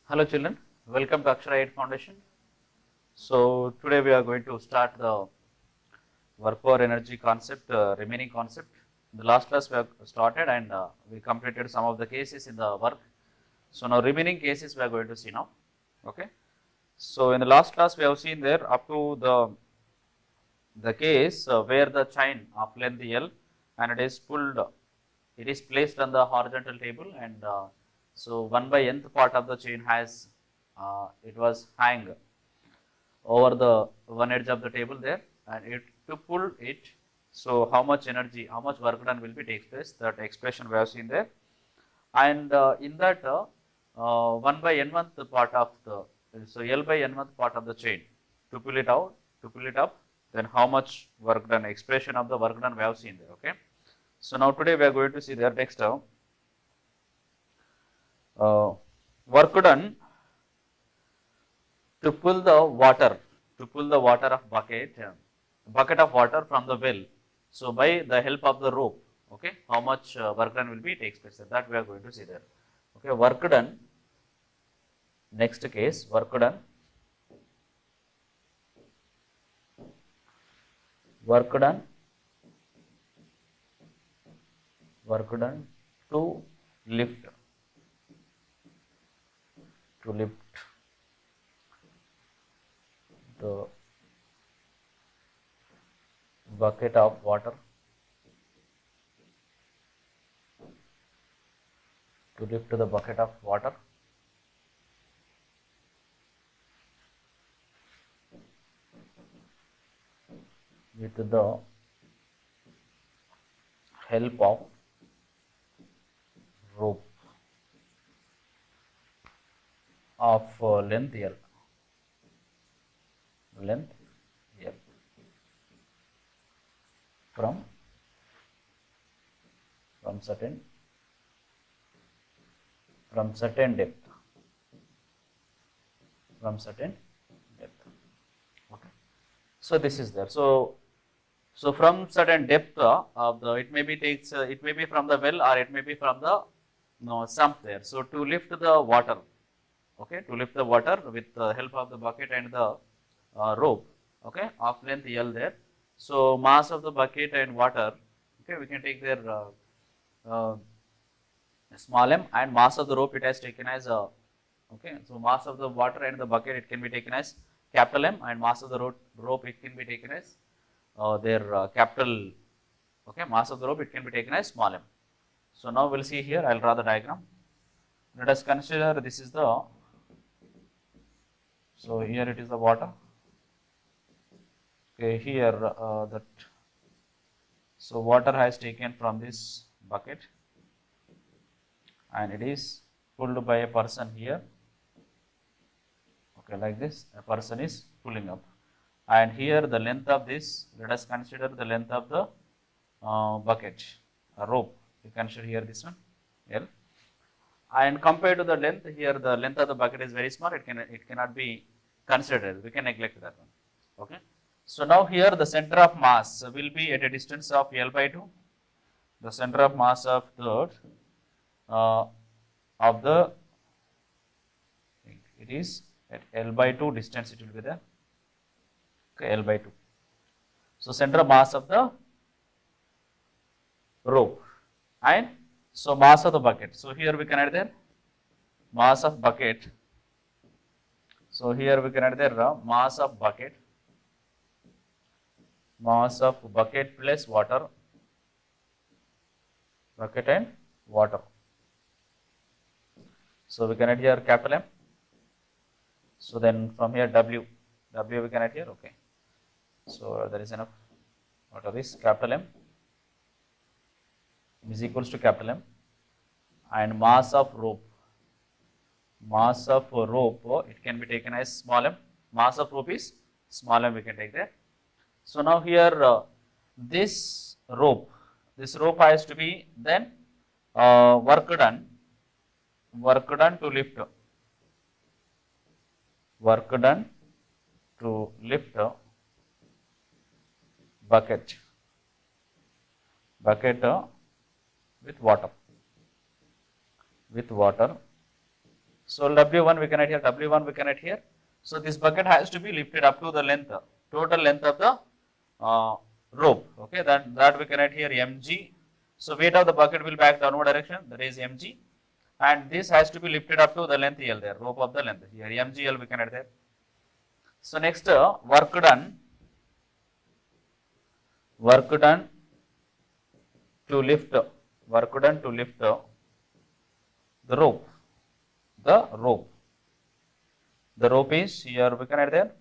Hello children, welcome to Akshara 8 Foundation. So today we are going to start the work power energy concept, remaining concept. In the last class we have started and we completed some of the cases in the work. So now remaining cases we are going to see now. Okay. So in the last class we have seen there up to the case where the chain of length L and it is pulled, it is placed on the horizontal table and so 1 by nth part of the chain has it was hang over the one edge of the table there and it to pull it. So how much energy, how much work done will be takes place, that expression we have seen there. And in that 1 by n1th part of the, so L by n1th part of the chain to pull it out, to pull it up, then how much work done, expression of the work done we have seen there. Okay. So now today we are going to see there next work done to pull the water, of bucket of water from the well. So by the help of the rope, okay, how much work done will be takes place, that we are going to see there. Okay, work done. Next case, work done to lift the bucket of water, with the help of rope of length L. From certain depth. Okay. So this is there. So from certain depth of the, it may be from the well or it may be from the sump there. So to lift the water, okay, to lift the water with the help of the bucket and the rope, okay, of length L there. So mass of the bucket and water, okay, we can take their uh, small m, and mass of the rope it has taken as okay. So mass of the water and the bucket it can be taken as capital M, and mass of the rope it can be taken as their capital, okay, mass of the rope it can be taken as small m. So now we'll see here, I'll draw the diagram. Let us consider this is the, so here it is the water, okay, here so water has taken from this bucket and it is pulled by a person here, okay, like this, a person is pulling up, and here the length of this, let us consider the length of the bucket, a rope, you consider here this one L, and compared to the length, here the length of the bucket is very small, it cannot be considered, we can neglect that one. Okay. So now here the center of mass will be at a distance of L by 2. The center of mass of the it is at L by 2 distance, it will be there. Okay, L by 2. So center of mass of the rope and so mass of the bucket. So here we can add there mass of bucket. So here we can add there mass of bucket plus water, bucket and water. So we can add here capital M. So then from here W we can add here, okay. So there is enough. What are this? Capital M is equals to capital M, and mass of rope, it can be taken as small m. Mass of rope is small m, we can take there. So now here this rope has to be then work done to lift bucket with water. So W1 we can write here, W1 we can write here. So this bucket has to be lifted up to the length, total length of the rope. Okay, that we can write here mg. So weight of the bucket will back downward direction, that is mg, and this has to be lifted up to the length L there, rope of the length here, mgl we can write there. So next work done to lift the rope. The rope is here we can write there.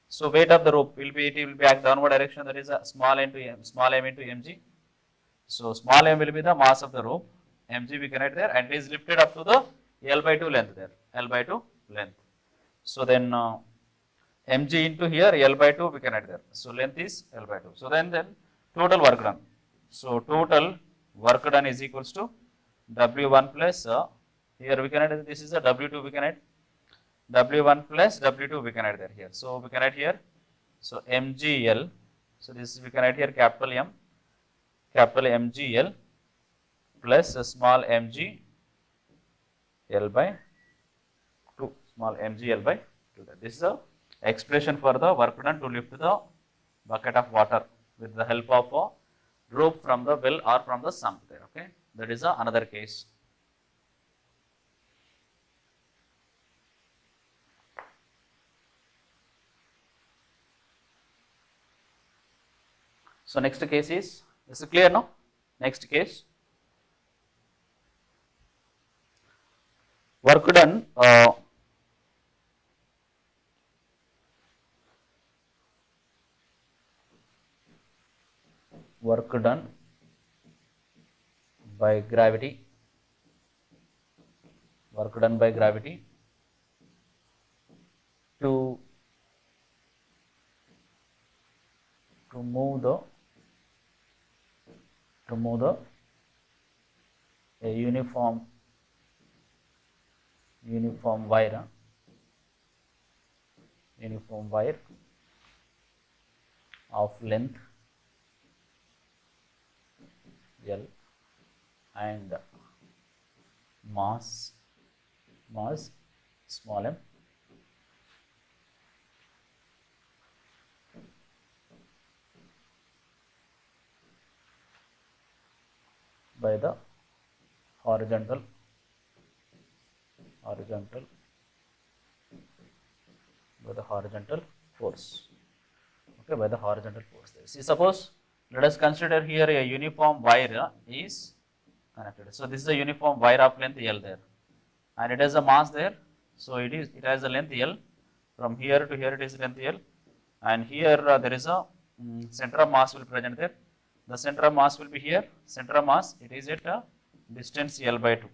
So weight of the rope will be back downward direction, that is a small m into mg. So small m will be the mass of the rope, mg we can write there, and it is lifted up to the L/2 length there, L/2 length. So then mg into here L/2 we can write there. So length is L/2. So then total work done. So total work done is equals to W1 plus here we can write this is a W2 we can write. W1 plus W2 we can write there here. So we can write here. So mgl. So this we can write here capital mgl plus small mg L/2. Small mg L/2. This is the expression for the work done to lift the bucket of water with the help of a rope from the well or from the sump there. Okay, that is another case. So next case is clear now? Next case, work done by gravity. Work done by gravity to move the a uniform wire of length L and mass small m by the horizontal force. Okay, by the horizontal force there. See, suppose let us consider here a uniform wire is connected. So this is a uniform wire of length L there, and it has a mass there. So it has a length L. From here to here it is length L, and here there is a center of mass will be present there. The center of mass will be here. Center of mass, it is at a distance L/2.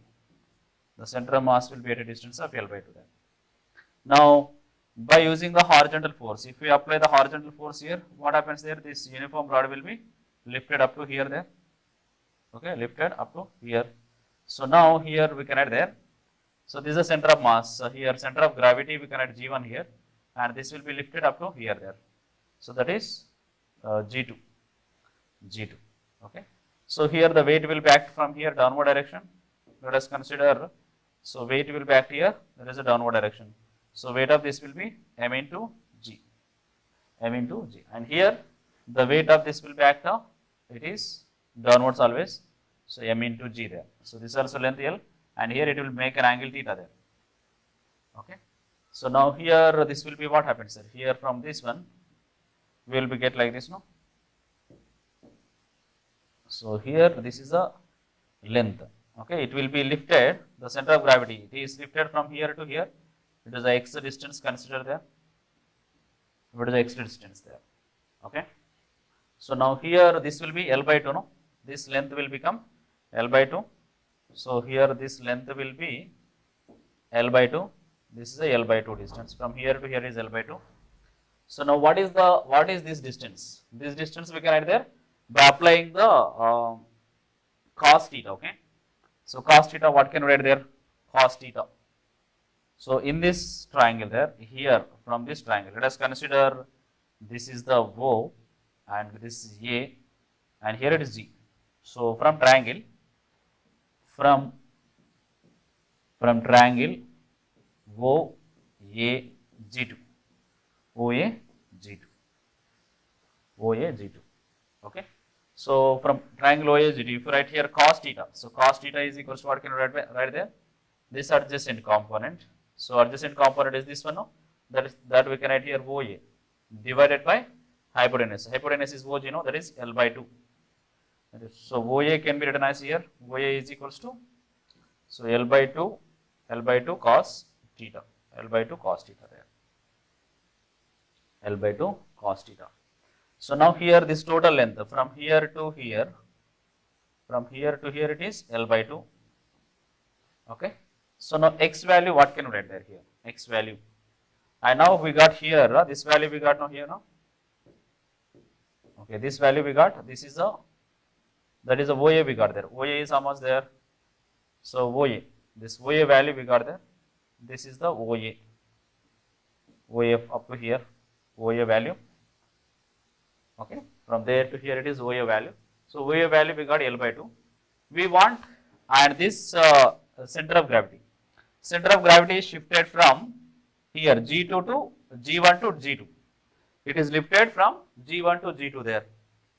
The center of mass will be at a distance of L/2 there. Now, by using the horizontal force, if we apply the horizontal force here, what happens there? This uniform rod will be lifted up to here there. Okay, lifted up to here. So now here we can add there. So this is the center of mass. So here center of gravity we can add G1 here, and this will be lifted up to here there. So that is G2. Okay. So here the weight will be act from here downward direction. Let us consider. So weight will be act here. There is a downward direction. So weight of this will be m into g. And here the weight of this will be act of, it is downwards always. So m into g there. So this is also length L, and here it will make an angle theta there. Okay. So now here this will be what happens there. Here from this one we will be get like this, no? So here this is a length. Okay, it will be lifted, the center of gravity, it is lifted from here to here. It is the x distance considered there. What is the x distance there? Okay. So now here this will be L/2, no? This length will become L/2. So here this length will be L/2. This is a L/2 distance. From here to here is L/2. So now what is this distance? This distance we can write there by applying the cos theta. Okay. So cos theta, what can we write there? Cos theta. So in this triangle there, here from this triangle, let us consider this is the O and this is A, and here it is G. So from triangle OAG2. OAG2. OAG2. Okay. So from triangle OAG2, if you write here cos theta, so cos theta is equals to what can you write there? This adjacent component. So adjacent component is this one, no? That we can write here OA divided by hypotenuse. Hypotenuse is OG, no? That is L by 2. So OA can be written as here. OA is equals to, so L by 2 cos theta. L by 2 cos theta there. L by 2 cos theta. So now here this total length from here to here it is L by 2. Okay. So now x value, what can we write there here? X value. And now we got here, this value we got now here now. Okay, this value we got, this is that is a OA we got there. OA is how much there? So OA, this OA value we got there. This is the OA. OA up to here, OA value. Okay, from there to here it is OA value. So OA value we got L by 2. We want, and this center of gravity. Center of gravity is shifted from here G2 to G1 to G2. It is lifted from G1 to G2 there.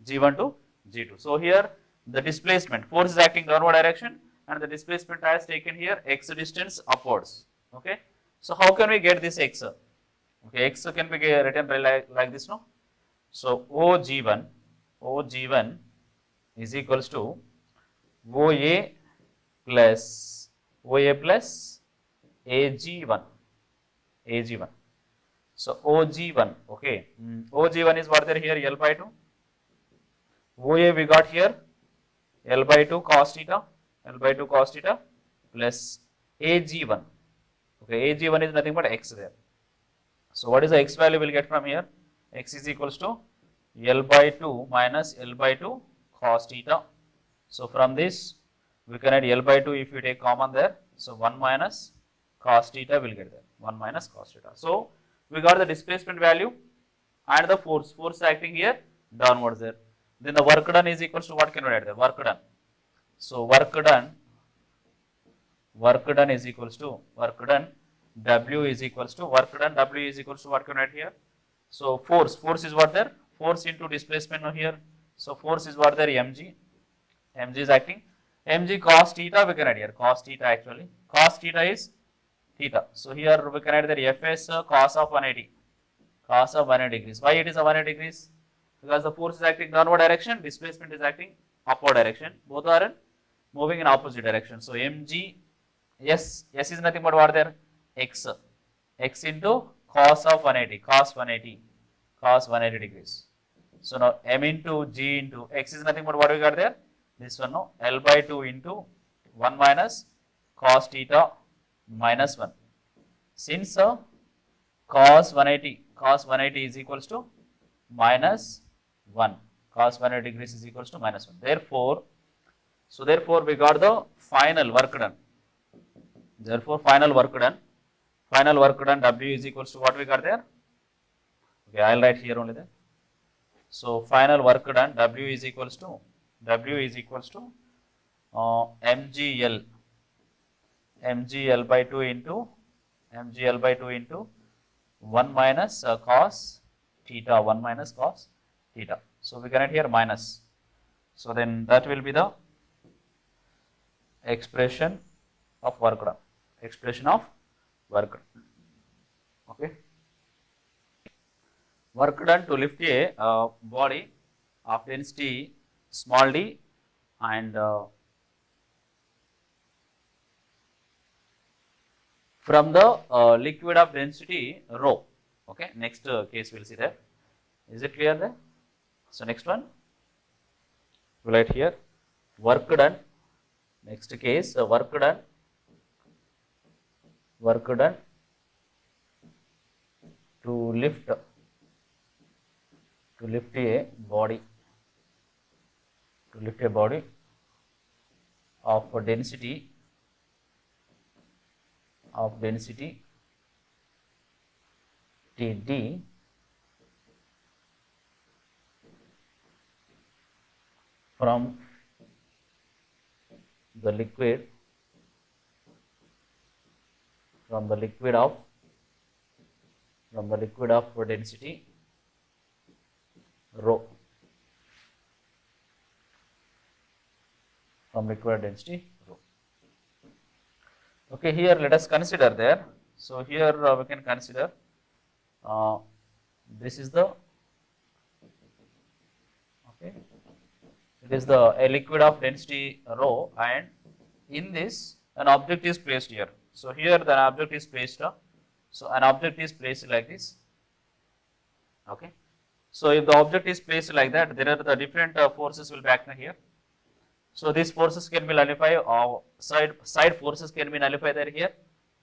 G1 to G2. So here the displacement, force is acting downward direction and the displacement has taken here x distance upwards. Okay. So how can we get this x? Okay, x can be written like this, no? So OG1 is equals to OA plus AG1. So OG1, okay, OG1 is what there here, L by 2. OA we got here L by 2 cos theta plus AG1. Okay, AG1 is nothing but x there. So what is the x value we'll get from here? X is equals to L by 2 minus L by 2 cos theta. So from this we can add L by 2 if you take common there. So 1 minus cos theta will get there. 1 minus cos theta. So we got the displacement value and the force acting here downwards there. Then the work done is equals to what can we write there? Work done. So work done is equals to W is equals to what can we write here? So force is what there? Force into displacement here. So force is what there? mg is acting. Mg cos theta we can write here. Cos theta actually. Cos theta is theta. So here we can write there Fs cos of 180. Cos of 180 degrees. Why it is a 180 degrees? Because the force is acting downward direction, displacement is acting upward direction. Both are moving in opposite direction. So mg, S is nothing but what there? X into cos of 180 degrees. So now m into g into x is nothing but what we got there? This one, no, L by 2 into 1 minus cos theta minus 1. Since cos 180 is equals to minus 1, cos 180 degrees is equals to minus 1. Therefore we got the final work done. Final work done W is equals to what we got there? Okay, I'll write here only there. So final work done W is equals to mgl by 2 into 1 minus cos theta. So we can write here minus. So then that will be the expression of work done. Okay. Work done to lift a body of density small d and from the liquid of density rho. Okay, next case we'll see there. Is it clear there? So next one, we'll write here work done. Next case, work done to lift a body of density Td from the liquid from the liquid of density rho, from liquid density rho. Okay, here let us consider there. So here we can consider this is the okay, it is the a liquid of density rho, and in this an object is placed here. So here the object is placed. So an object is placed like this. Okay. So if the object is placed like that, there are the different forces will be acting here. So these forces can be nullified, or side forces can be nullified there here.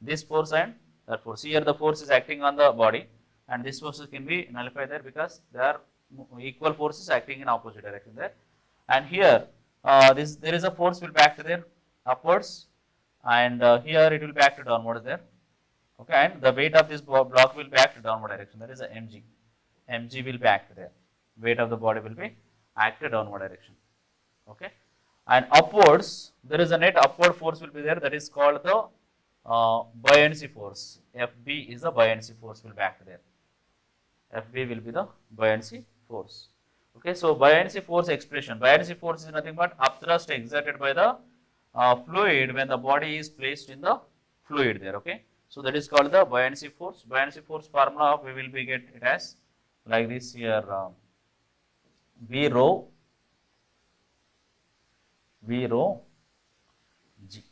This force and that force. Here the force is acting on the body, and this forces can be nullified there because there are equal forces acting in opposite direction there. And here there is a force will be act there upwards, and here it will be act downwards there. Okay, and the weight of this block will be act downward direction. That is a mg. Mg will be act there. Weight of the body will be acted downward direction. Okay, and upwards there is a net upward force will be there. That is called the buoyancy force. Fb is the buoyancy force will be act there. Fb will be the buoyancy force. Okay, so buoyancy force expression. Buoyancy force is nothing but upthrust exerted by the fluid when the body is placed in the fluid there. Okay, so that is called the buoyancy force. Buoyancy force formula we will be get it as like this here, V rho g,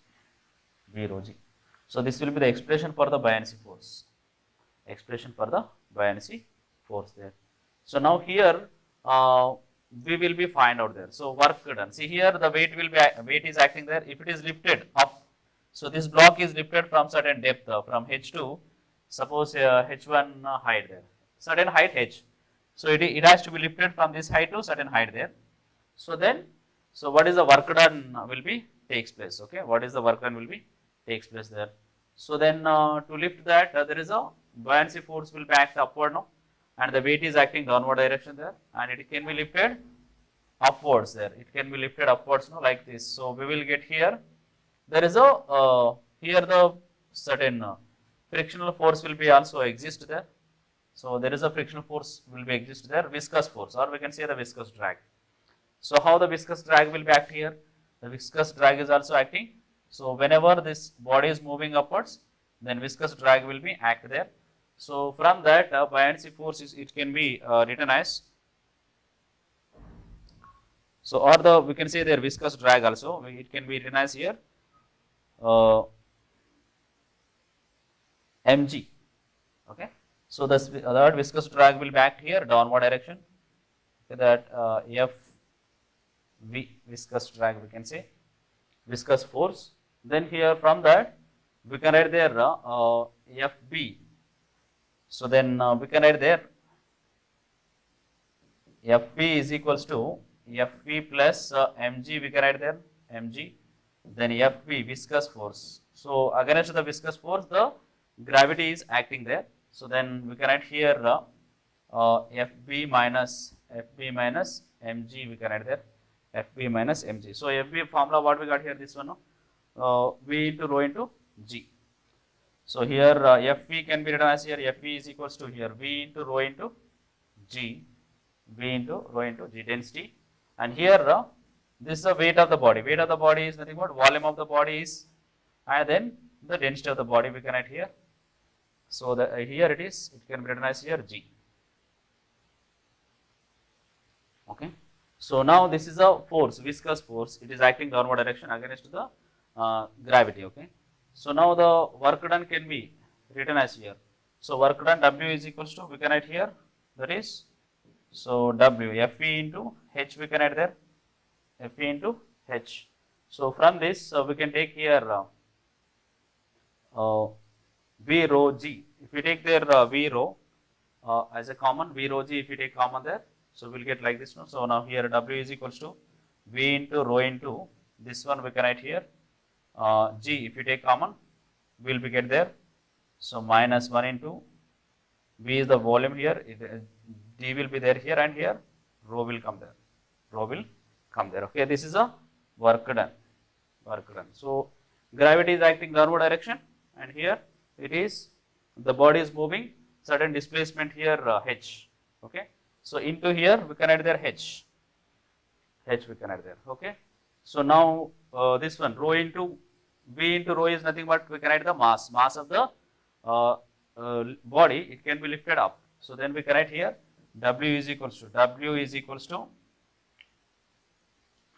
V rho g. So this will be the expression for the buoyancy force. Expression for the buoyancy force there. So now here we will be find out there. So work done. See here the weight is acting there. If it is lifted up, so this block is lifted from certain depth, from h2, suppose h1 height there, certain height h. So it has to be lifted from this height to certain height there. So then, so what is the work done will be takes place. Okay, what is the work done will be takes place there. So then to lift that there is a buoyancy force will be act upward now, and the weight is acting downward direction there, and it can be lifted upwards there. It can be lifted upwards now like this. So we will get here. There is a here the certain frictional force will be also exist there. So there is a frictional force will be exist there, viscous force, or we can say the viscous drag. So how the viscous drag will be act here? The viscous drag is also acting. So whenever this body is moving upwards, then viscous drag will be act there. So from that buoyancy force is, it can be written as, so or the we can say their viscous drag also, it can be written as here mg. Okay, so the that viscous drag will be act here downward direction. Okay, that v viscous drag we can say, viscous force. Then here from that we can write there fb. So then we can write there fp is equals to fp plus mg, we can write there mg, then fp viscous force. So against the viscous force the gravity is acting there. So then we can write here fb minus mg, we can write there fb minus mg. So fb formula what we got here, this one, v into rho into g. So here fp can be written as here fp is equals to here v into rho into g, v into rho into g density, and here this is the weight of the body. Weight of the body is nothing but volume of the body is, and then the density of the body we can write here. So the here it is, it can be written as here g. Okay. So now this is a force, viscous force. It is acting downward direction against the gravity. Okay. So now the work done can be written as here. So work done W is equals to, we can write here, that is, so W Fe into H we can write there, Fe into H. So from this we can take here V rho G. If we take there V rho as a common, V rho G if we take common there, so we'll get like this. No? So now here W is equals to V into rho into this one we can write here. G if you take common will be get there, so minus 1 into V is the volume here, D will be there here, and here rho will come there, rho will come there. Okay, this is a work done, work done. So gravity is acting downward direction, and here it is the body is moving certain displacement here h. Okay. So into here we can add there h we can add there. Okay. So now this one rho into v into rho is nothing but we can add the mass of the body. It can be lifted up. So then we can write here w is equals to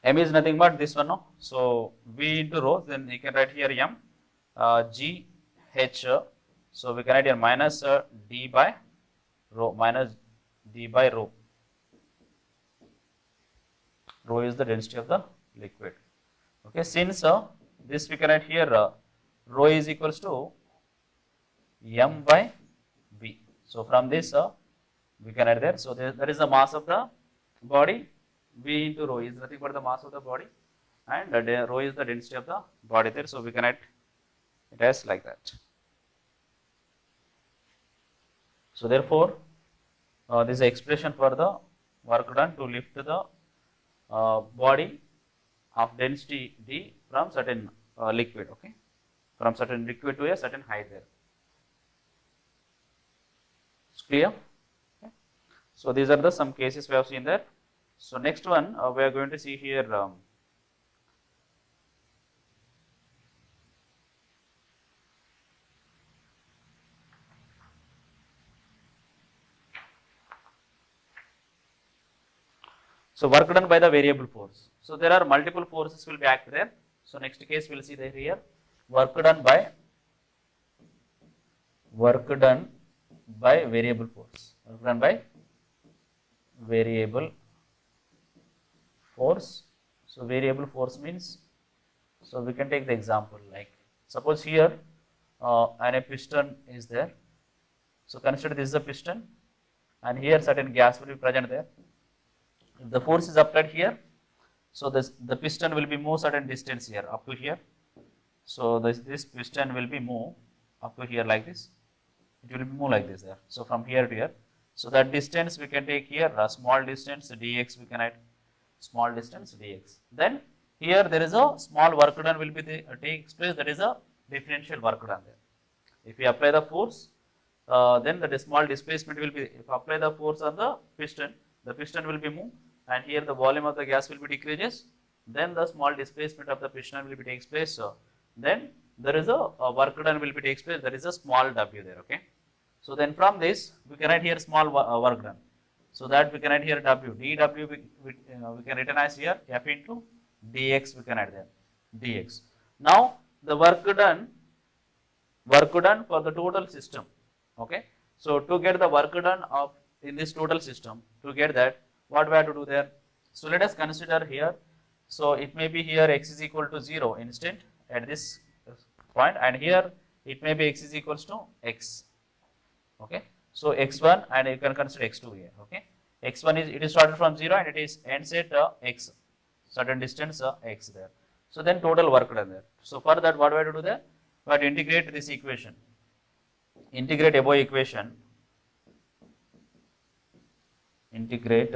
m is nothing but this one, no? So v into rho, then you can write here m g h. So we can write here minus d by rho, Rho is the density of the liquid. Okay, since this we can write here rho is equals to m by v. So from this we can add there. So that is the mass of the body. V into rho is nothing but the mass of the body, and rho is the density of the body there. So we can write it as like that. So therefore, this is the expression for the work done to lift the body of density d from certain liquid. Okay, from certain liquid to a certain height there. It's clear? Okay. So these are the some cases we have seen there. So next one we are going to see here so work done by the variable force. So there are multiple forces will be act there. So next case we will see there here work done by variable force. Work done by variable force. So variable force means, so we can take the example like suppose here a piston is there. So consider this is a piston and here certain gas will be present there. If the force is applied here, so the piston will be move certain distance here up to here. So this piston will be move up to here like this. It will be move like this there. So from here to here. So that distance we can take here a small distance dx, we can add small distance dx. Then here there is a small work done will be takes place, that is a differential work done there. If we apply the force, then the small displacement will be, if apply the force on the piston will be moved, and here the volume of the gas will be decreases, then the small displacement of the piston will be takes place. So then there is a work done will be takes place, there is a small w there. Okay. So then from this we can write here small work done. So that we can add here w, dw we can written as here f into dx, we can add there dx. Now the work done for the total system. Okay. So to get the work done of in this total system, to get that what we have to do there. So let us consider here. So it may be here x is equal to 0 instant at this point, and here it may be x is equals to x. Okay. So x1 and you can consider x2 here. Okay. x1 is, it is started from 0 and it is ends at x, certain distance x there. So then total work done there. So for that what we have to do there? We have to integrate this equation. Integrate above equation. Integrate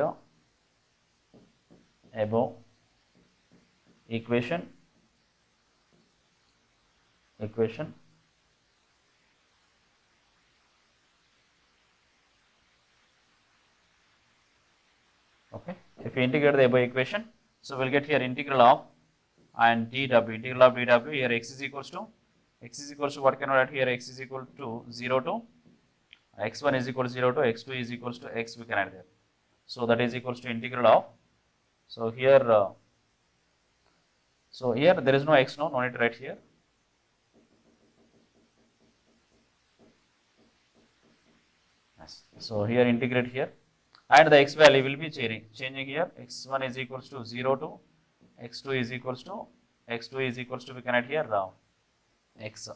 above equation. Okay. If we integrate the above equation, so we'll get here integral of and dw, here x is equals to what can we write here, x is equal to 0 to x1 is equal to 0 to x2 is equals to x, we can add there. So that is equals to integral of, so here there is no x, no need to write here. Yes. So here integrate here, and the x value will be changing here. X1 is equals to 0 to x2 is equals to we can add here x.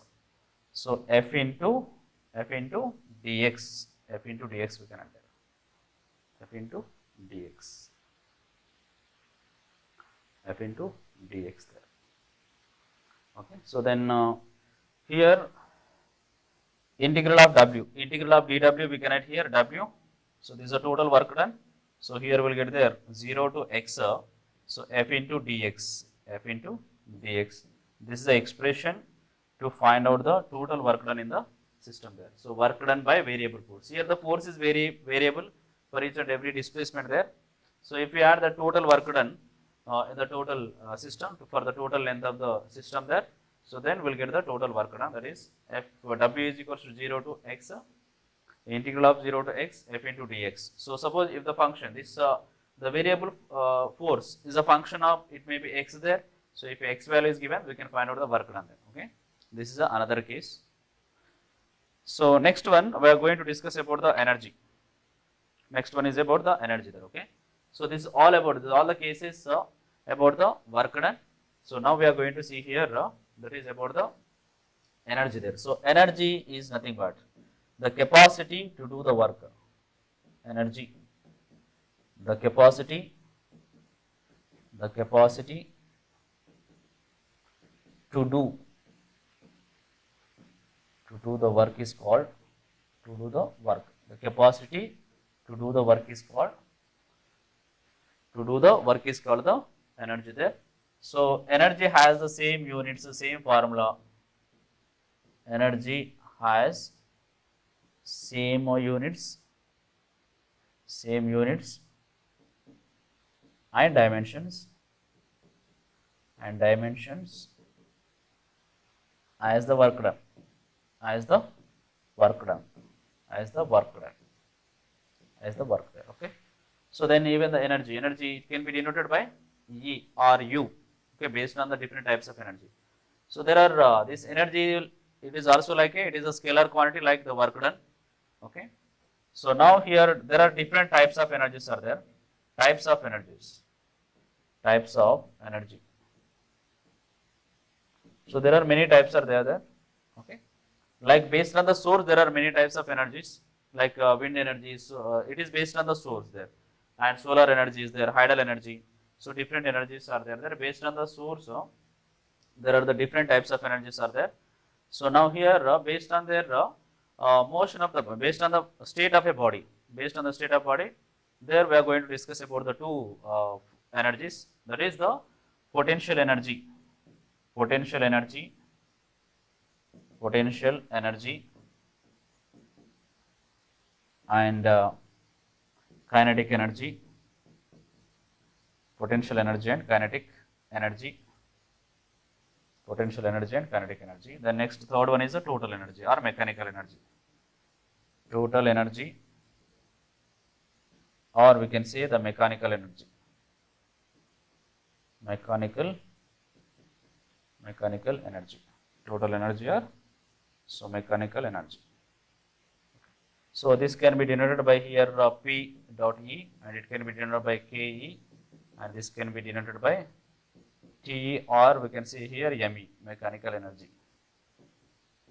So f into dx, we can add there. F into dx there. Okay. So then here integral of dw, we can add here w. So this is a total work done. So here we'll get there 0 to x. So f into dx. This is the expression to find out the total work done in the system there. So work done by variable force. Here the force is variable for each and every displacement there. So if we add the total work done in the total system for the total length of the system there, so then we'll get the total work done, that is F W is equals to 0 to x integral of 0 to x f into dx. So suppose if the function this the variable force is a function of, it may be x there. So if x value is given, we can find out the work done there. Okay, this is another case. So next one we are going to discuss about the energy. Next one is about the energy there. Okay, so this is all about this, all the cases about the work done. So now we are going to see here that is about the energy there. So energy is nothing but the capacity to do the work. Energy, the capacity to do the work is called the capacity to do the work is called the energy there. So energy has the same units, the same formula. Energy has same units and dimensions as the work done. Okay, so then even the energy can be denoted by E or U, okay, based on the different types of energy. So there are this energy, it is also like it is a scalar quantity like the work done. Okay, so now here there are different types of energies are there. Types of energy. So there are many types are there. Okay, like based on the source there are many types of energies, like wind energy, so it is based on the source there, and solar energy is there, hydel energy. So different energies are there. Based on the source, there are the different types of energies are there. So now here based on their motion of the, based on the state of a body, there we are going to discuss about the two energies, that is the potential energy and kinetic energy. Potential energy and kinetic energy. The next third one is the total energy or mechanical energy. Or we can say the mechanical energy. Mechanical energy. Total energy or so mechanical energy. So this can be denoted by here P dot E, and it can be denoted by KE, and this can be denoted by TE, or we can say here ME, mechanical energy.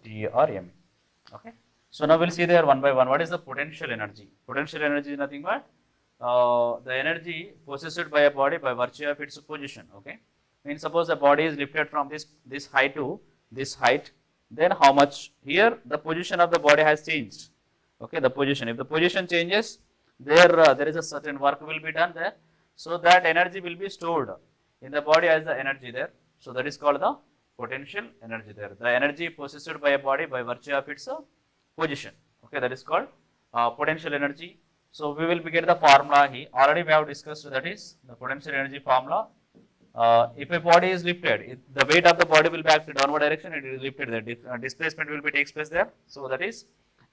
TE or ME. Okay. So now we'll see there one by one. What is the potential energy? Potential energy is nothing but the energy possessed by a body by virtue of its position. Okay. Means suppose the body is lifted from this height to this height, then how much? Here the position of the body has changed. Okay, the position. If the position changes, there is a certain work will be done there. So that energy will be stored in the body as the energy there. So that is called the potential energy there. The energy possessed by a body by virtue of its position. Okay, that is called potential energy. So we will get the formula here. Already we have discussed, that is the potential energy formula. If a body is lifted, the weight of the body will be acting downward direction, it is lifted there. Displacement will be takes place there. So that is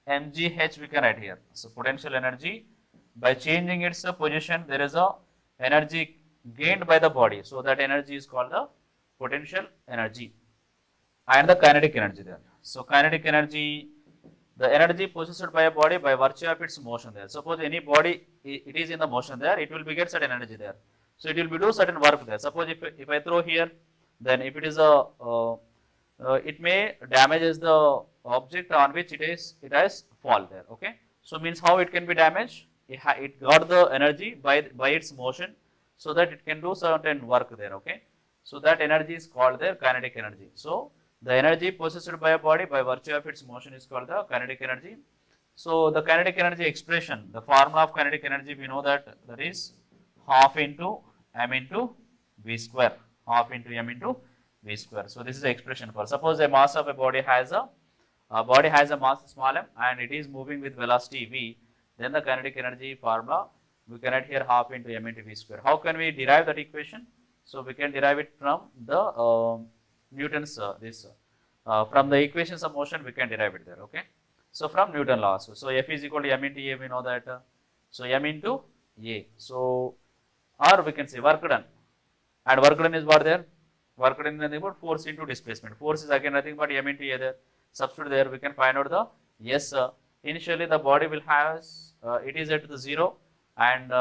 mgh we can write here. So potential energy, by changing its position, there is a energy gained by the body. So that energy is called the potential energy. And the kinetic energy there. So kinetic energy, the energy possessed by a body by virtue of its motion there. Suppose any body, it is in the motion there, it will be get certain energy there. So it will be do certain work there. Suppose if I throw here, then if it is it may damages the object on which it has fall there. Okay. So means how it can be damaged? It got the energy by its motion, so that it can do certain work there. Okay. So that energy is called the kinetic energy. So the energy possessed by a body by virtue of its motion is called the kinetic energy. So the kinetic energy expression, the formula of kinetic energy, we know that is half into m into v square. Half into m into v square. So this is the expression for, suppose a mass of a body has a body has a mass small m and it is moving with velocity v, then the kinetic energy formula we can write here half into m into v square. How can we derive that equation? So we can derive it from the Newton's from the equations of motion we can derive it there. Okay. So from Newton law. So F is equal to m into a, we know that. So m into a. So or we can say work done, and work done is what there? Work done is nothing but force into displacement. Force is again nothing but m into a there. Substitute there, we can find out the yes. Initially the body will have it is at the 0, and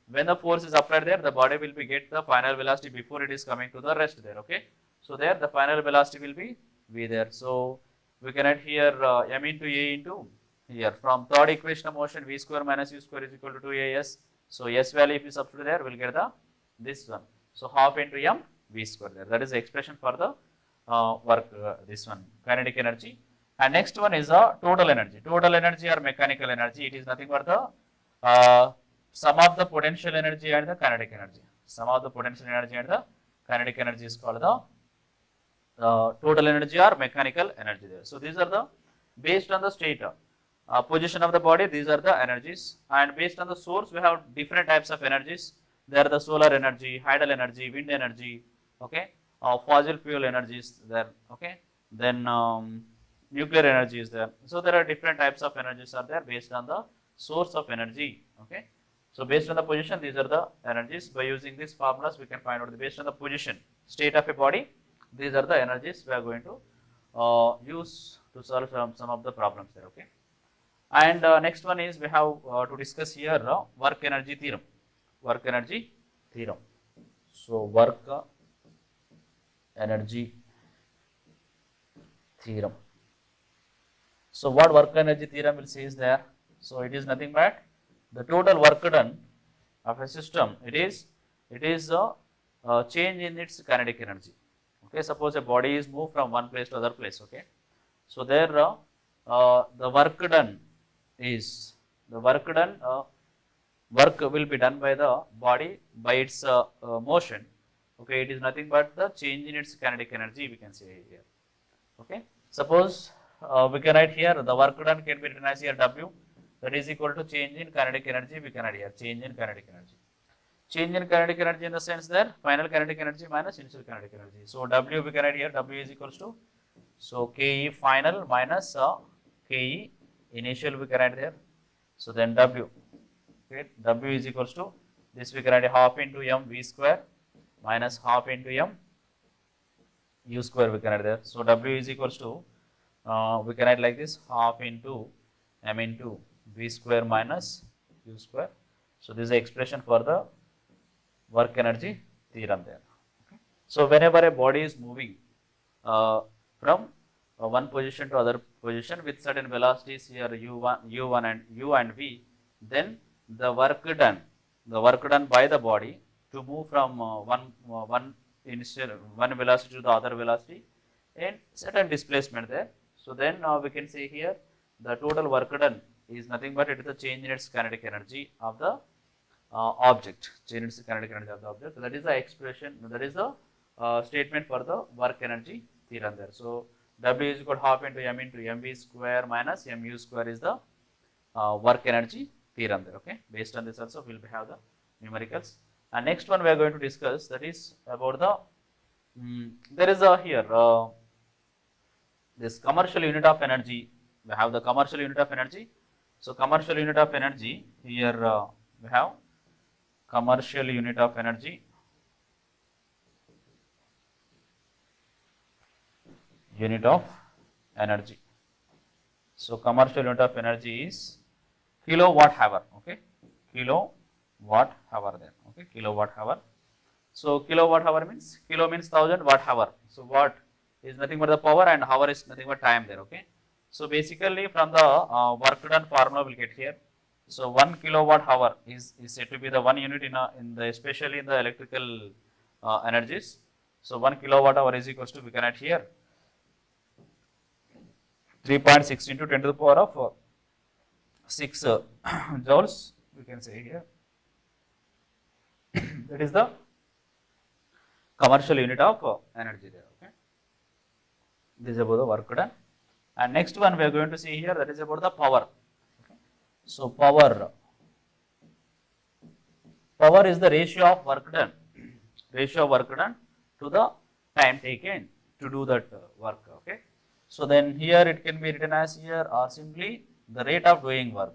when the force is applied there, the body will be get the final velocity before it is coming to the rest there. Okay. So there the final velocity will be v there. So we can write here m into a into here from third equation of motion v square minus u square is equal to 2as. So s value if you substitute there, we'll get the this one. So half into m v square there. That is the expression for the work this one kinetic energy. And next one is total energy. Total energy or mechanical energy. It is nothing but the sum of the potential energy and the kinetic energy. Sum of the potential energy and the kinetic energy is called the total energy or mechanical energy there. So these are the based on the state position of the body, these are the energies, and based on the source we have different types of energies. There are the solar energy, hydel energy, wind energy, okay, fossil fuel energies there, okay, then nuclear energy is there. So there are different types of energies are there based on the source of energy. Okay. So based on the position, these are the energies. By using these formulas, we can find out based on the position, state of a body, these are the energies we are going to use to solve some of the problems there. Okay. And next one is we have to discuss here work energy theorem. Work energy theorem. So work energy theorem. So what work energy theorem will say is there. So it is nothing but the total work done of a system. It is a change in its kinetic energy. Okay, suppose a body is moved from one place to other place. Okay, so there the work done is work will be done by the body by its motion. Okay, it is nothing but the change in its kinetic energy we can say here. Okay, suppose we can write here the work done can be written as here W, that is equal to change in kinetic energy. We can write here change in kinetic energy. Change in kinetic energy in the sense that final kinetic energy minus initial kinetic energy. So W we can write here W is equals to so Ke final minus Ke initial we can write there. So then W, okay, W is equals to this we can write half into m v square minus half into m u square we can write there. So W is equals to we can write like this half into m into v square minus u square. So this is the expression for the work energy theorem there. Okay. So whenever a body is moving from one position to other position with certain velocities here u1 and u and v, then the work done by the body to move from one velocity to the other velocity and certain displacement there. So then we can say here the total work done is nothing but it is the change in its kinetic energy of the object, change in its kinetic energy of the object. So that is the expression, that is the statement for the work energy theorem there. So W is equal to half into m into mv square minus mu square is the work energy theorem there. Okay, based on this also we will have the numericals. And next one we are going to discuss, that is about the there is a here this commercial unit of energy. We have the commercial unit of energy. So commercial unit of energy here we have commercial unit of energy. Unit of energy. So commercial unit of energy is kilowatt hour. Okay, kilowatt hour there. Okay, kilowatt hour. So kilowatt hour means kilo means 1000, watt hour. So watt is nothing but the power and hour is nothing but time there. Okay. So basically from the work done formula we'll get here. So 1 kilowatt hour is said to be the one unit in the especially in the electrical energies. So 1 kilowatt hour is equals to we can write here 3.6 into 10 to the power of 6 joules we can say here. That is the commercial unit of energy there. Okay, this is about the work done. And next one we are going to see here, that is about the power. Okay. So power is the ratio of work done, to the time taken to do that work. Okay. So then here it can be written as here, or simply the rate of doing work,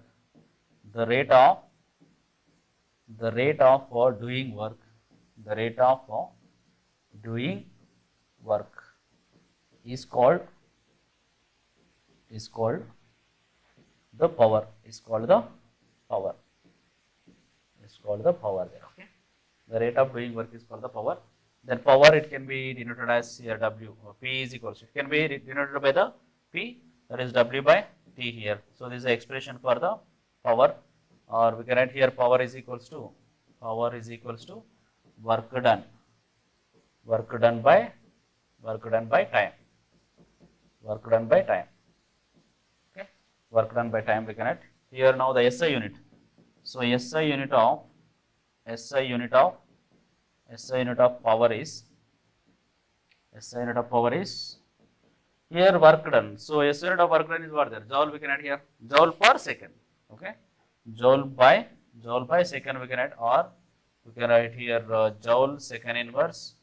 the rate of doing work, the rate of doing work is called the power, is called the power there. Okay, the rate of doing work is called the power. Then power, it can be denoted as here W, P is equals to, it can be denoted by the P, that is W by T here. So this is the expression for the power, or we can write here power is equals to work done by time, okay, work done by time we can write here. Now the SI unit, so SI unit of power is here work done. So SI unit of work done is what there, joule we can add here, joule per second. Okay, joule by second we can add, or we can write here joule second inverse,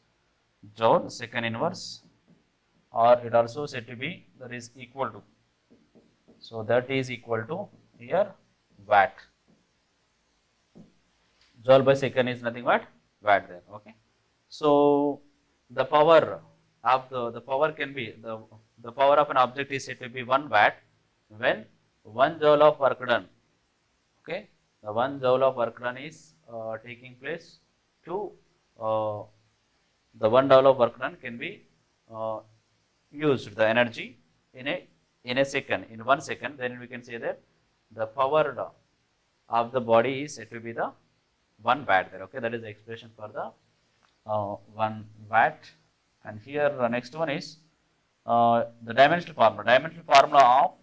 or it also said to be that is equal to, so that is equal to here watt. Joule by second is nothing but watt there. Okay, so the power of the power can be the power of an object is said to be 1 watt when 1 joule of work done. Okay, the 1 joule of work done is taking place to the 1 joule of work done can be used the energy in a second, in 1 second. Then we can say that the power of the body is said to be the 1 watt there. Okay, that is the expression for the 1 watt. And here the next one is the dimensional formula of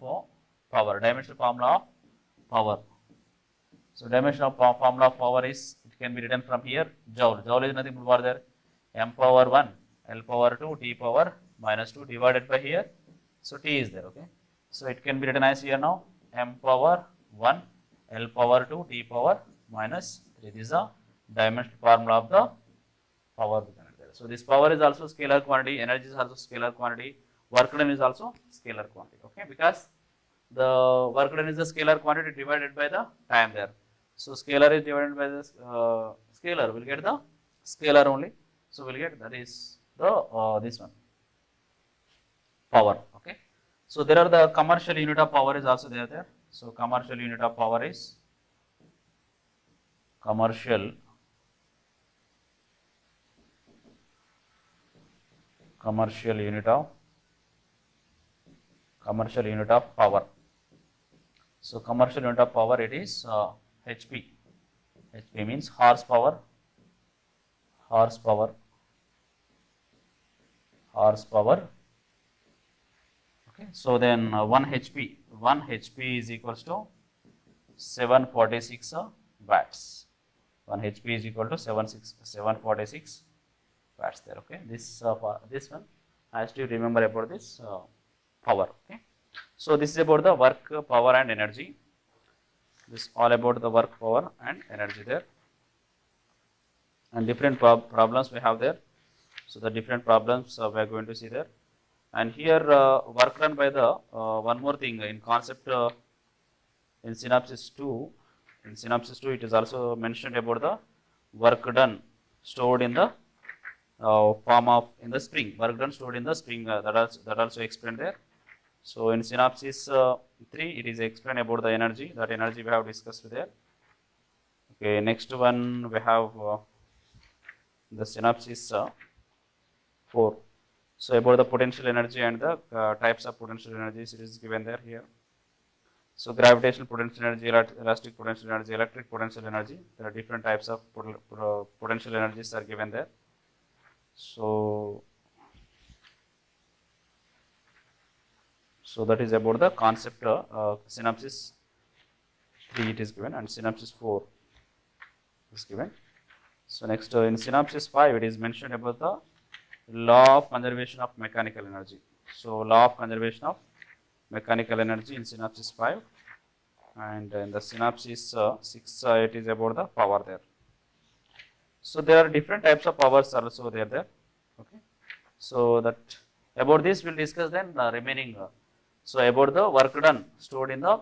power. So dimensional formula of power is, it can be written from here, joule. Joule is nothing but there, m power 1, L power 2, T power minus 2 divided by here. So T is there. Okay, so it can be written as here now, m power 1, L power 2, T power minus 3. This is a dimensional formula of the power. So this power is also scalar quantity, energy is also scalar quantity, work done is also scalar quantity. Okay, because the work done is the scalar quantity divided by the time there. So scalar is divided by the scalar, we'll get the scalar only. So we'll get, that is the this one, power. Okay, so there are the commercial unit of power is also there. So commercial unit of power is commercial unit of power. So commercial unit of power, it is HP. HP means horsepower. Okay, so then 1 HP is equals to 746 watts. 1 HP is equal to 746 watts there. Okay, this one has to remember about this power. Okay, so this is about the work, power and energy. This all about the work, power and energy there, and different problems we have there. So the different problems we are going to see there. And here work done by the one more thing in concept in synopsis 2. In synopsis 2 it is also mentioned about the work done stored in the form of in the spring, work done stored in the spring, that also explained there. So in synopsis 3 it is explained about the energy, that energy we have discussed there. Okay, next one we have the synopsis 4. So about the potential energy and the types of potential energies, it is given there here. So gravitational potential energy, elastic potential energy, electric potential energy, there are different types of potential energies are given there. So that is about the concept synopsis 3 it is given, and synopsis 4 is given. So next in synopsis 5 it is mentioned about the law of conservation of mechanical energy. So law of conservation of mechanical energy in synapses 5, and in the synapses 6 it is about the power there. So there are different types of powers also there. Okay. So that about this we'll discuss then remaining. So about the work done stored in the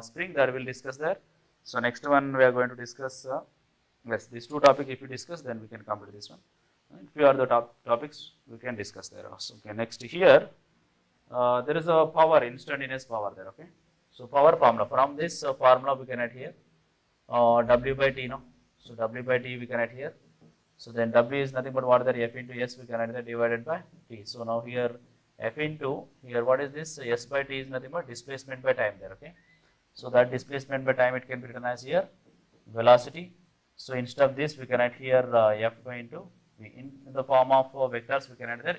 spring, that we'll discuss there. So next one we are going to discuss. Yes, these two topics if we discuss, then we can complete this one. And few other topics we can discuss there also. Okay. Next here, there is a power, instantaneous power there. Okay. So power formula, from this formula we can add here W by T, no. So W by T we can add here. So then W is nothing but what there, F into S we can add that divided by T. So now here F into, here what is this, S by T is nothing but displacement by time there. Okay. So that displacement by time it can be written as here velocity. So instead of this we can add here F into V. In the form of vectors we can add there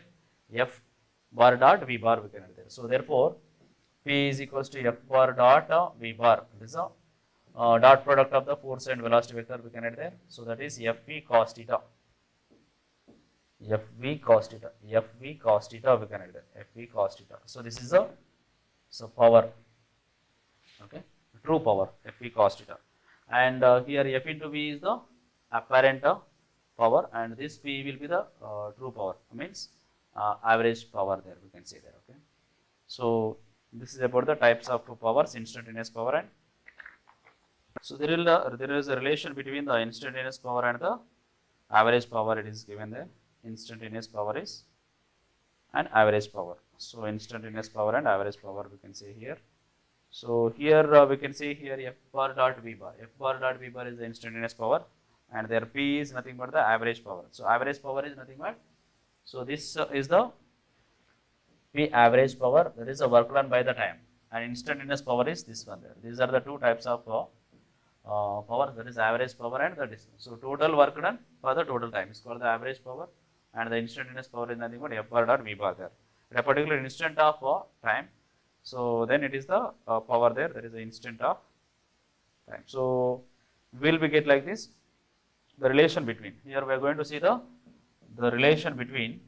F bar dot V bar we can add there. So therefore P is equals to F bar dot V bar. This is a dot product of the force and velocity vector we can add there. So that is Fv cos theta. Fv cos theta. Fv cos theta we can add there. Fv cos theta. So this is a power. Okay, true power. Fv cos theta. And here F into V is the apparent power, and this P will be the true power. Means average power there we can say there. Okay. So this is about the types of powers, instantaneous power and. So there is a relation between the instantaneous power and the average power. It is given there. Instantaneous power is and average power. So instantaneous power and average power we can say here. So here we can say here F bar dot V bar. F bar dot V bar is the instantaneous power, and their P is nothing but the average power. So average power is nothing but. So this is the P average power. That is the work done by the time, and instantaneous power is this one there. These are the two types of power, that is average power and the distance. So total work done for the total time is called the average power, and the instantaneous power is nothing but F bar dot V bar there. At a particular instant of time, so then it is the power there, that is the instant of time. So will we get like this, the relation between, here we are going to see the relation between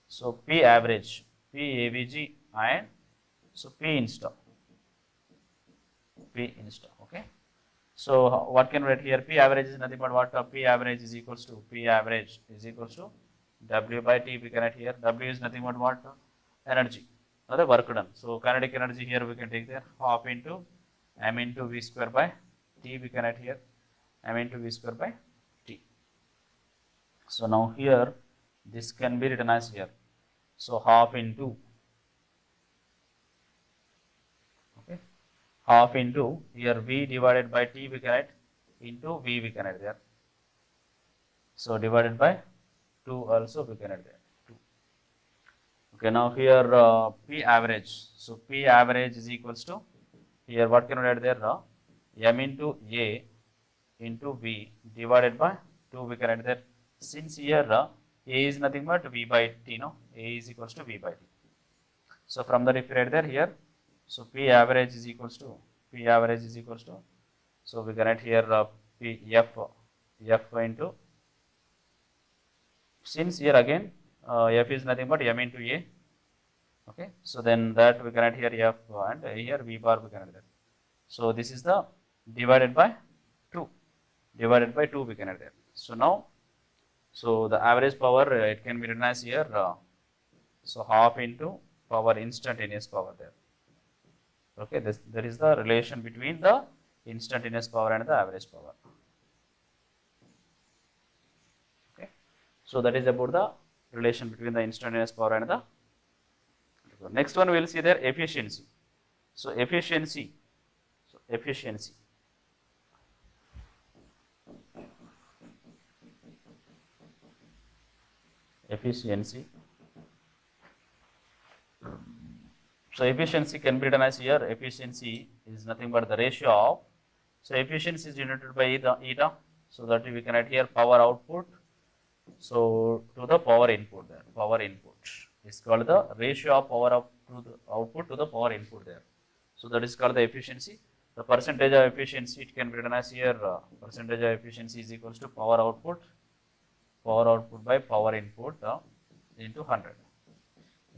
so P average, P AVG and so P insta. Okay. So what can we write here? P average is nothing but what? P average is equals to W by T we can write here. W is nothing but what? Energy, or the work done. So kinetic energy here we can take there half into M into V square by T we can write here M into V square by T. So now here this can be written as here. So half into, okay, half into here V divided by T we can write into V we can write there. So divided by 2 also we can write there 2. Okay, now here P average. So P average is equals to, here what can we write there? M into A into V divided by 2 we can write there. Since here A is nothing but V by T, no? A is equals to V by T. So from that if you write there here, so P average is equals to, so we can write here P F into, since here again F is nothing but M into A. Okay, so then that we can write here F and here V bar we can write that. So this is the divided by 2 we can write there. So now, so the average power it can be written as here so half into power, instantaneous power there. Okay, there is the relation between the instantaneous power and the average power. Okay, so that is about the relation between the instantaneous power and the. Next one we will see there efficiency. So efficiency. So efficiency can be written as here, efficiency is nothing but the ratio of, so efficiency is denoted by eta, so that we can write here power output, so to the power input there, power input is called the ratio of power output to the power input there. So that is called the efficiency. The percentage of efficiency it can be written as here, percentage of efficiency is equals to power output power output by power input into 100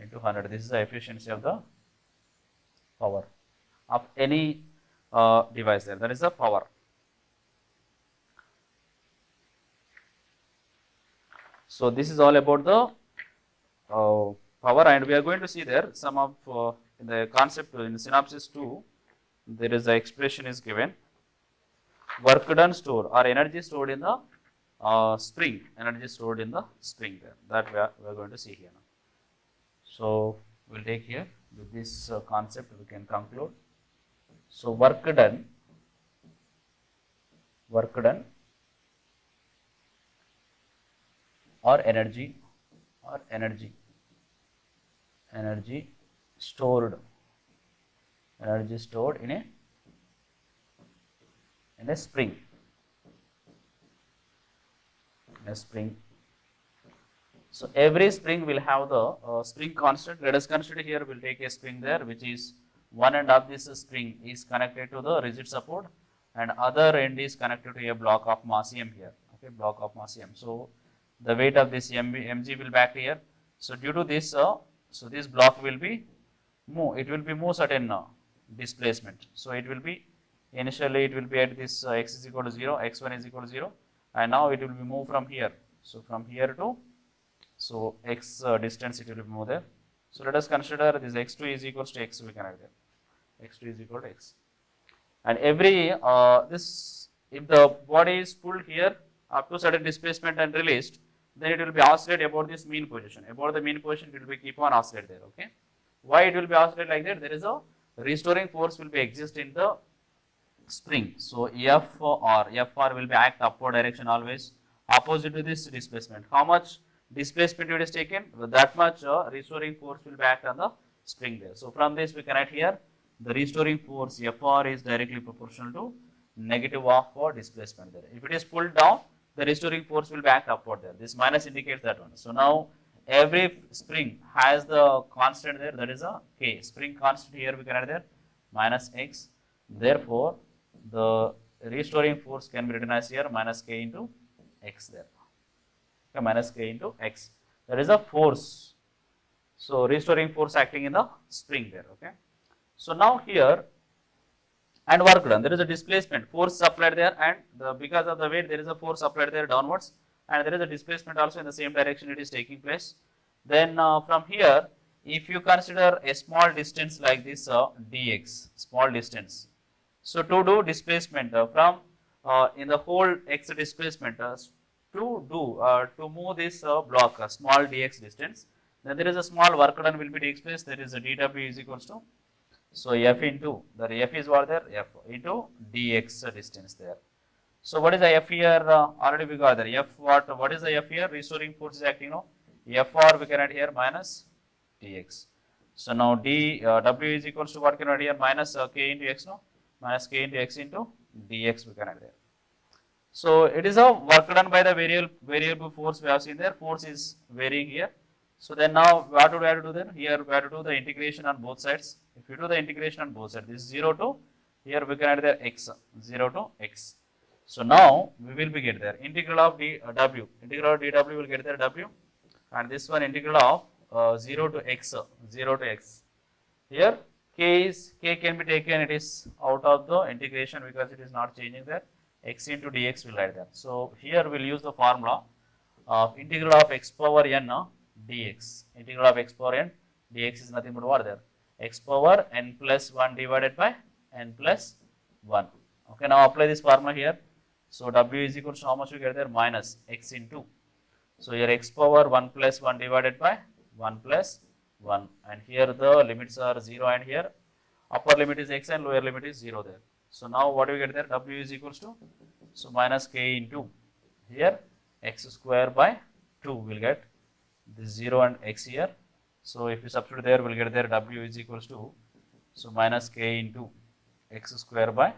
into 100. This is the efficiency of the power of any device there. That is the power. So this is all about the power, and we are going to see there some of in the concept in synopsis 2. There is the expression is given, work done stored or energy stored in the spring, energy stored in the spring there, that we are going to see here now. So we'll take here with this concept we can conclude. So work done or energy stored in a spring. So every spring will have the spring constant. Let us consider here, we'll take a spring there which is one end of this spring is connected to the rigid support and other end is connected to a block of mass m here. Okay, block of mass m. So the weight of this mg will back here. So due to this, so this block will be move certain displacement. So it will be initially it will be at this x is equal to 0, x1 is equal to 0, and now it will be moved from here. So from here to x distance it will be moved there. So let us consider this x2 is equal to x, we can write there. x2 is equal to x. And every this, if the body is pulled here up to certain displacement and released, then it will be oscillate about this mean position. About the mean position it will be keep on oscillate there. Okay. Why it will be oscillate like that? There is a restoring force will be exist in the spring. So Fr will be act upward direction always opposite to this displacement. How much displacement it is taken, that much restoring force will be act on the spring there. So from this we can write here the restoring force Fr is directly proportional to negative of displacement there. If it is pulled down, the restoring force will be act upward there. This minus indicates that one. So now every spring has the constant there, that is a k. Spring constant here we can write there minus x. Therefore the restoring force can be written as here minus k into x there. Okay, minus k into x. That is a force. So restoring force acting in the spring there. Okay. So now here and work done. There is a displacement force applied there, and because of the weight there is a force applied there downwards, and there is a displacement also in the same direction it is taking place. Then from here, if you consider a small distance like this dx, small distance. So to do displacement from in the whole x displacement to move this block small dx distance, then there is a small work done will be takes place. There is a dw is equals to, so f into the f is what there, f into dx distance there. So what is the f here? Already we got there. F what is the f here? Restoring force is acting now. Fr we can add here minus dx. So now w is equals to what can add here? Minus k into x now. Minus k into x into dx we can add there. So it is a work done by the variable force we have seen there. Force is varying here. So then now what do we have to do then? Here we have to do the integration on both sides. If you do the integration on both sides, this is 0 to, here we can add there x, 0 to x. So now we will be get there. Integral of dw, integral of dw will get there w, and this one integral of 0 to x, 0 to x. Here k can be taken, it is out of the integration because it is not changing there. X into dx will write there. So here we will use the formula of integral of x power n dx. Integral of x power n dx is nothing but what there? X power n plus 1 divided by n plus 1. Okay, now apply this formula here. So w is equal to how much we get there? Minus x into. So here x power 1 plus 1 divided by 1 plus 1. And here the limits are 0, and here upper limit is x and lower limit is 0 there. So now what do we get there? W is equals to, so minus k into, here x square by 2 will get this 0 and x here. So if you substitute there, we'll get there w is equals to, so minus k into x square by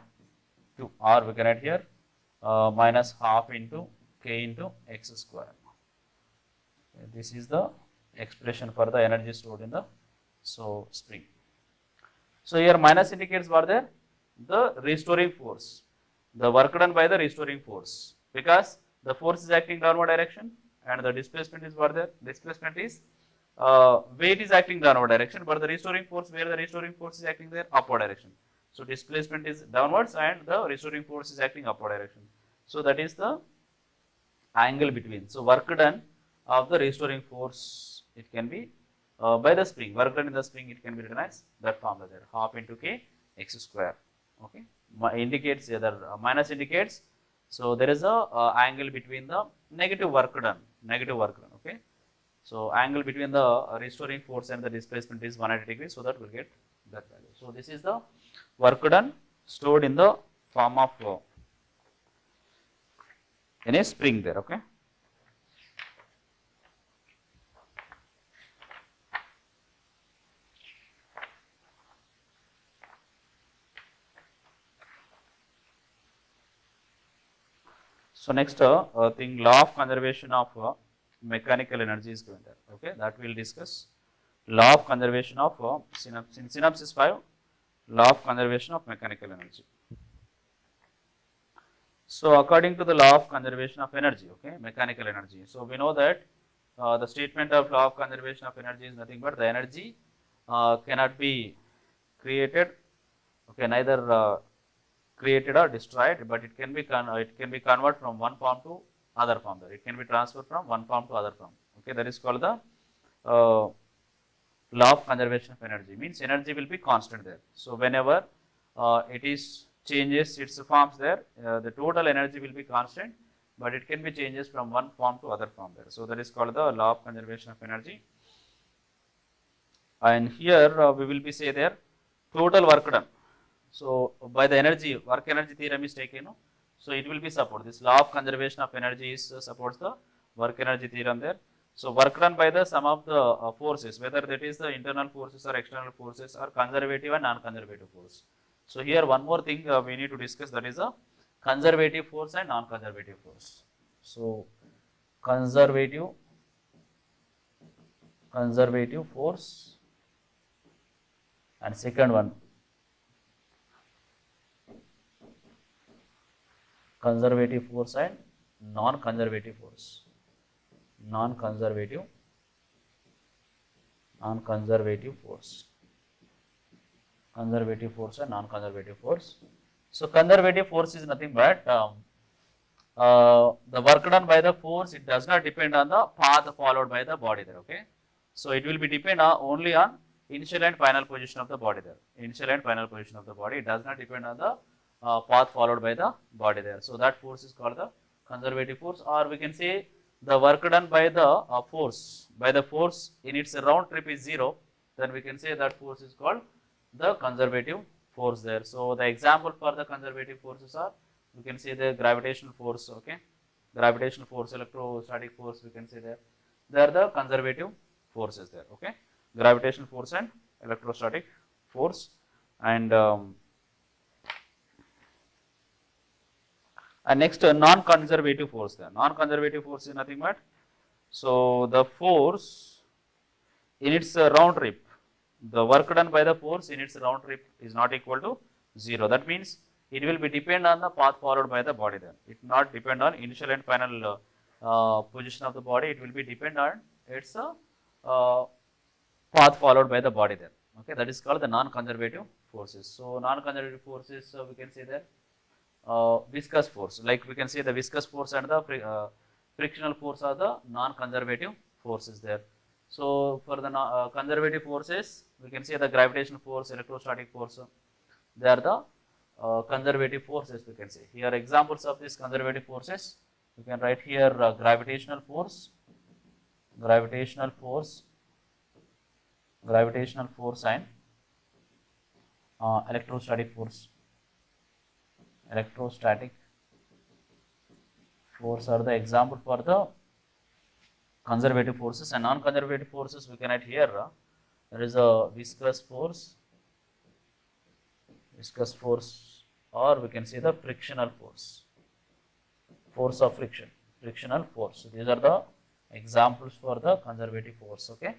2, or we can add here minus half into k into x square. Okay, this is the expression for the energy stored in the spring. So here minus indicates what there? The restoring force, the work done by the restoring force, because the force is acting downward direction. and the displacement is what there? Displacement is weight is acting downward direction, but the restoring force, where the restoring force is acting there? Upward direction. So displacement is downwards and the restoring force is acting upward direction. So that is the angle between. So work done of the restoring force, it can be by the spring. Work done in the spring, it can be written as that formula there, half into k x square. Okay, indicates either minus indicates. So there is a angle between the negative work done. Okay. So angle between the restoring force and the displacement is 180 degrees. So that will get that value. So this is the work done stored in the form of in a spring there. Okay. So next thing, law of conservation of mechanical energy is given there. Okay, that we will discuss. Law of conservation of in synopsis 5, law of conservation of mechanical energy. So according to the law of conservation of energy, okay, mechanical energy. So we know that the statement of law of conservation of energy is nothing but the energy cannot be created, okay, neither created or destroyed, but it can be converted from one form to other form. There, it can be transferred from one form to other form. Okay, that is called the law of conservation of energy. Means energy will be constant there. So whenever it is changes its forms there, the total energy will be constant, but it can be changes from one form to other form there. So that is called the law of conservation of energy. And here we will be say there total work done. So by the energy, work energy theorem is taken. So it will be support. This law of conservation of energy is supports the work energy theorem there. So work done by the sum of the forces, whether that is the internal forces or external forces, or conservative and non-conservative force. So here one more thing we need to discuss, that is a conservative force and non-conservative force. So conservative force, and second one conservative force and non-conservative force. Non-conservative force. Conservative force and non-conservative force. So conservative force is nothing but the work done by the force, it does not depend on the path followed by the body there. Okay, so it will be depend only on initial and final position of the body there. Initial and final position of the body, it does not depend on the path followed by the body there. So that force is called the conservative force, or we can say the work done by the force in its round trip is 0, then we can say that force is called the conservative force there. So the example for the conservative forces are, we can say the gravitational force. Okay, gravitational force, electrostatic force, we can say there, they are the conservative forces there. Okay, gravitational force and electrostatic force. And next non-conservative force there. Non-conservative force is nothing but, so the force in its round trip, the work done by the force in its round trip is not equal to 0. That means it will be depend on the path followed by the body there. It not depend on initial and final position of the body. It will be depend on its path followed by the body there. Okay, that is called the non-conservative forces. So non-conservative forces, we can say that viscous force, like we can say the viscous force and the frictional force are the non-conservative forces there. So for the conservative forces, we can say the gravitational force, electrostatic force, they are the conservative forces, we can say. Here examples of these conservative forces, we can write here gravitational force and electrostatic force. Electrostatic force are the example for the conservative forces. And non-conservative forces, we can write here there is a viscous force, or we can say the frictional force of frictional force. So these are the examples for the conservative force. Okay,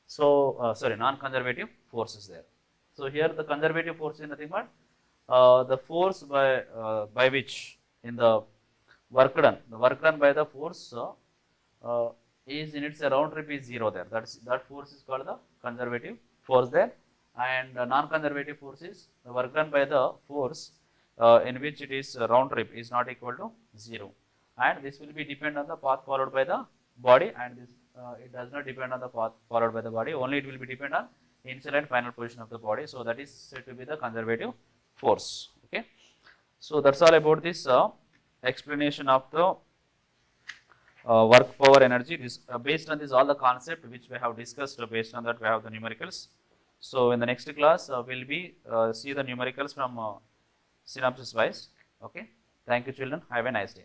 so sorry, non-conservative forces there. So here the conservative force is nothing but the force by which in the work done by the force is in its round trip is 0 there. That force is called the conservative force there, and non-conservative force is the work done by the force in which it is round trip is not equal to 0, and this will be depend on the path followed by the body, and this it does not depend on the path followed by the body, only it will be depend on initial and final position of the body. So that is said to be the conservative force. Okay, so that's all about this explanation of the work power energy. This based on this all the concept which we have discussed, based on that we have the numericals. So in the next class we'll be see the numericals from synopsis wise. Okay, thank you children, have a nice day.